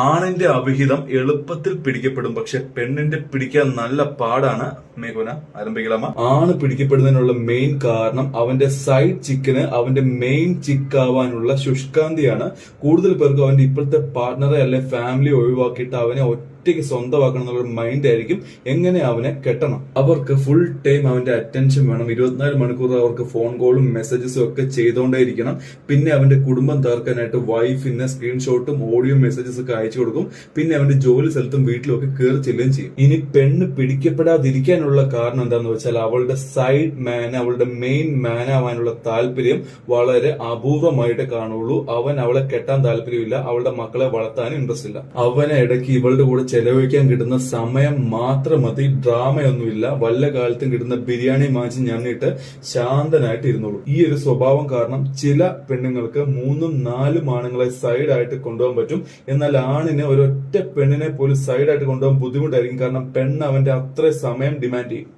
ആണിന്റെ അവിഹിതം എളുപ്പത്തിൽ പിടിക്കപ്പെടും, പക്ഷെ പെണ്ണിന്റെ പിടിക്കാൻ നല്ല പാടാണ്. മേഘന ആരംഭിക്കലാമ. ആണ് പിടിക്കപ്പെടുന്നതിനുള്ള മെയിൻ കാരണം അവന്റെ സൈഡ് ചിക്കന് അവന്റെ മെയിൻ ചിക്കാവാനുള്ള ശുഷ്കാന്തിയാണ്. കൂടുതൽ പേർക്ക് അവന്റെ ഇപ്പോഴത്തെ പാർട്ണറെ അല്ലെ ഫാമിലി ഒഴിവാക്കിയിട്ട് അവനെ ഒറ്റയ്ക്ക് സ്വന്തമാക്കണം എന്നുള്ള മൈൻഡ് ആയിരിക്കും. എങ്ങനെ അവനെ കെട്ടണം, അവർക്ക് ഫുൾ ടൈം അവന്റെ അറ്റൻഷൻ വേണം. 24 മണിക്കൂർ അവർക്ക് ഫോൺ കോളും മെസ്സേജസും ഒക്കെ ചെയ്തുകൊണ്ടേയിരിക്കണം. പിന്നെ അവന്റെ കുടുംബം തീർക്കാനായിട്ട് വൈഫിന് സ്ക്രീൻഷോട്ടും ഓഡിയോ മെസ്സേജസ് ഒക്കെ അയച്ചു കൊടുക്കും. പിന്നെ അവന്റെ ജോലി സ്ഥലത്തും വീട്ടിലും ഒക്കെ കയറി ചെല്ലുകയും ചെയ്യും. ഇനി പെണ്ണ് പിടിക്കപ്പെടാതിരിക്കാനുള്ള കാരണം എന്താണെന്ന് വെച്ചാൽ അവളുടെ സൈഡ് മാൻ, അവളുടെ മെയിൻ മാൻ ആവാനുള്ള താല്പര്യം വളരെ അപൂർവമായിട്ട് കാണുള്ളൂ. അവൻ അവളെ കെട്ടാൻ താല്പര്യമില്ല, അവളുടെ മക്കളെ വളർത്താനും ഇൻട്രസ്റ്റ് ഇല്ല. അവനെ ഇടയ്ക്ക് ഇവളുടെ കൂടെ ചെലവഴിക്കാൻ കിട്ടുന്ന സമയം മാത്രം മതി. ഡ്രാമയൊന്നുമില്ല. വല്ല കാലത്തും കിട്ടുന്ന ബിരിയാണി മാച്ച് ഞണ്ണിട്ട് ശാന്തനായിട്ട് ഇരുന്നോളൂ. ഈ ഒരു സ്വഭാവം കാരണം ചില പെണ്ണുങ്ങൾക്ക് 3ഉം 4ഉം ആണുങ്ങളെ സൈഡായിട്ട് കൊണ്ടുപോകാൻ പറ്റും. എന്നാൽ ആണിന് ഒരൊറ്റ പെണ്ണിനെ പോലും സൈഡായിട്ട് കൊണ്ടുപോകാൻ ബുദ്ധിമുട്ടായിരിക്കും. കാരണം പെണ്ണ് അവന്റെ അത്ര സമയം ഡിമാൻഡ് ചെയ്യും.